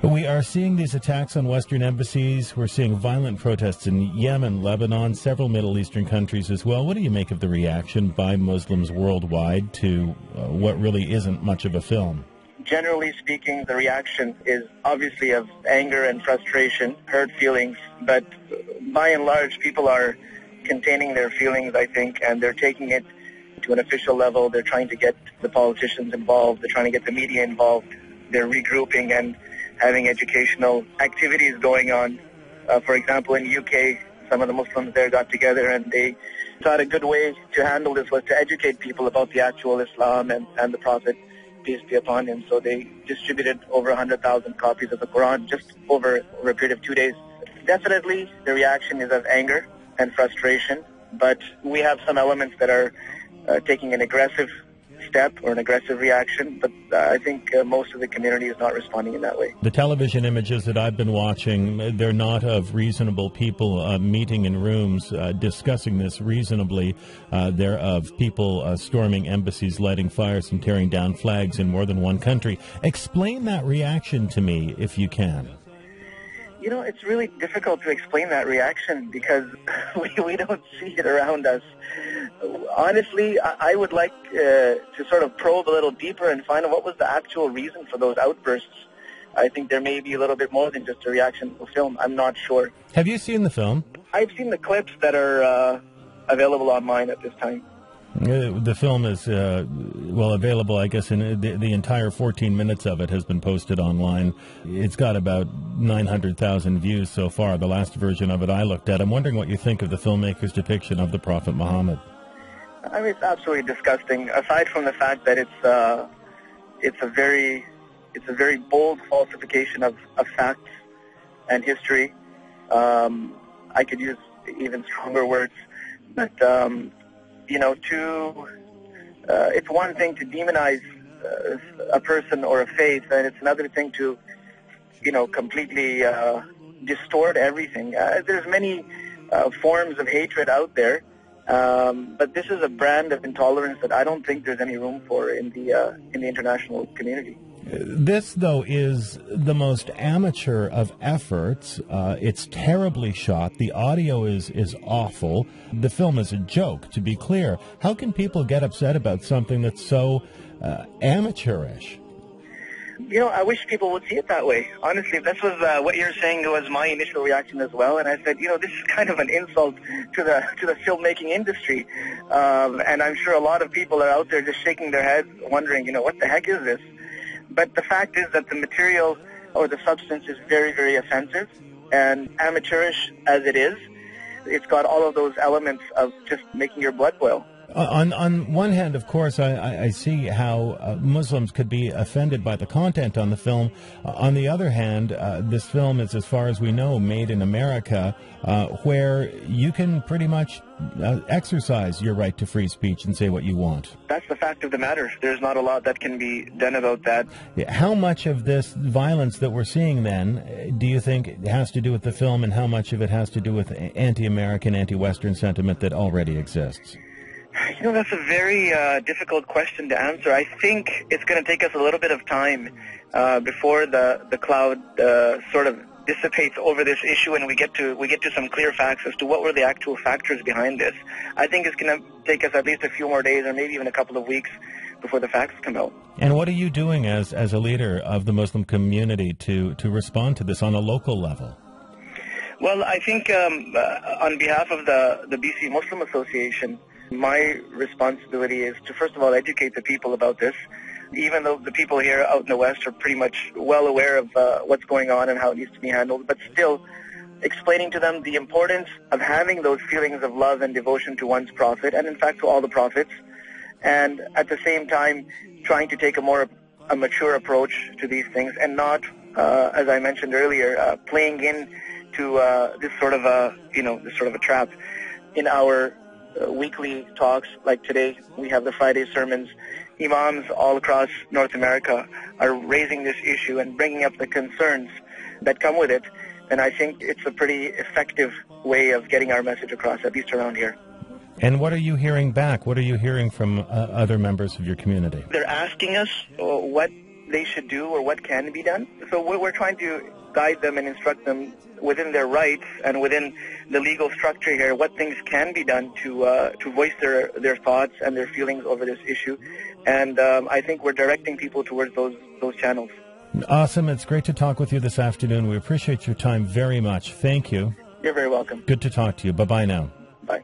We are seeing these attacks on Western embassies. We're seeing violent protests in Yemen, Lebanon, several Middle Eastern countries as well. What do you make of the reaction by Muslims worldwide to what really isn't much of a film? Generally speaking, the reaction is obviously of anger and frustration, hurt feelings, but by and large, people are containing their feelings, I think, and they're taking it to an official level. They're trying to get the politicians involved. They're trying to get the media involved. They're regrouping and having educational activities going on. For example, in the UK, some of the Muslims there got together and they thought a good way to handle this was to educate people about the actual Islam and the Prophet, peace be upon him. So they distributed over 100,000 copies of the Quran just over a period of 2 days. Definitely, the reaction is of anger and frustration, but we have some elements that are taking an aggressive step or an aggressive reaction, but I think most of the community is not responding in that way. The television images that I've been watching, they're not of reasonable people meeting in rooms discussing this reasonably. They're of people storming embassies, lighting fires, and tearing down flags in more than one country. Explain that reaction to me, if you can. You know, it's really difficult to explain that reaction because we don't see it around us. Honestly, I would like to sort of probe a little deeper and find out what was the actual reason for those outbursts. I think there may be a little bit more than just a reaction to the film. I'm not sure. Have you seen the film? I've seen the clips that are available online at this time. The film is, available, I guess, in the entire 14 minutes of it has been posted online. It's got about 900,000 views so far, the last version of it I looked at. I'm wondering what you think of the filmmaker's depiction of the Prophet Muhammad. I mean, it's absolutely disgusting, aside from the fact that it's a very bold falsification of facts and history. I could use even stronger words, but it's one thing to demonize a person or a faith, and it's another thing to, completely distort everything. There's many forms of hatred out there, but this is a brand of intolerance that I don't think there's any room for in the international community. This, though, is the most amateur of efforts. It's terribly shot. The audio is awful. The film is a joke, to be clear. How can people get upset about something that's so amateurish? I wish people would see it that way. Honestly, this was what you're saying was my initial reaction as well. And I said, this is kind of an insult to the filmmaking industry. And I'm sure a lot of people are out there just shaking their heads, wondering, what the heck is this? But the fact is that the material or the substance is very, very offensive, and amateurish as it is, it's got all of those elements of just making your blood boil. On one hand, of course, I see how Muslims could be offended by the content on the film. On the other hand, this film is, as far as we know, made in America, where you can pretty much exercise your right to free speech and say what you want. That's the fact of the matter. There's not a lot that can be done about that. How much of this violence that we're seeing, then, do you think has to do with the film, and how much of it has to do with anti-American, anti-Western sentiment that already exists? That's a very difficult question to answer. I think it's going to take us a little bit of time before the cloud sort of dissipates over this issue, and we get to some clear facts as to what were the actual factors behind this. I think it's going to take us at least a few more days, or maybe even a couple of weeks, before the facts come out. And what are you doing as a leader of the Muslim community to respond to this on a local level? Well, I think on behalf of the BC Muslim Association, my responsibility is to, first of all, educate the people about this, even though the people here out in the West are pretty much well aware of what's going on and how it needs to be handled, but still explaining to them the importance of having those feelings of love and devotion to one's prophet, and in fact to all the prophets, and at the same time trying to take a mature approach to these things, and not, as I mentioned earlier, playing into this sort of a trap. In our weekly talks, like today, we have the Friday sermons. Imams all across North America are raising this issue and bringing up the concerns that come with it, and I think it's a pretty effective way of getting our message across, at least around here. And what are you hearing back? What are you hearing from other members of your community? They're asking us what they should do or what can be done. So we're trying to guide them and instruct them within their rights and within the legal structure here, what things can be done to voice their thoughts and their feelings over this issue. And I think we're directing people towards those channels. Awesome. It's great to talk with you this afternoon. We appreciate your time very much. Thank you. You're very welcome. Good to talk to you. Bye-bye now. Bye.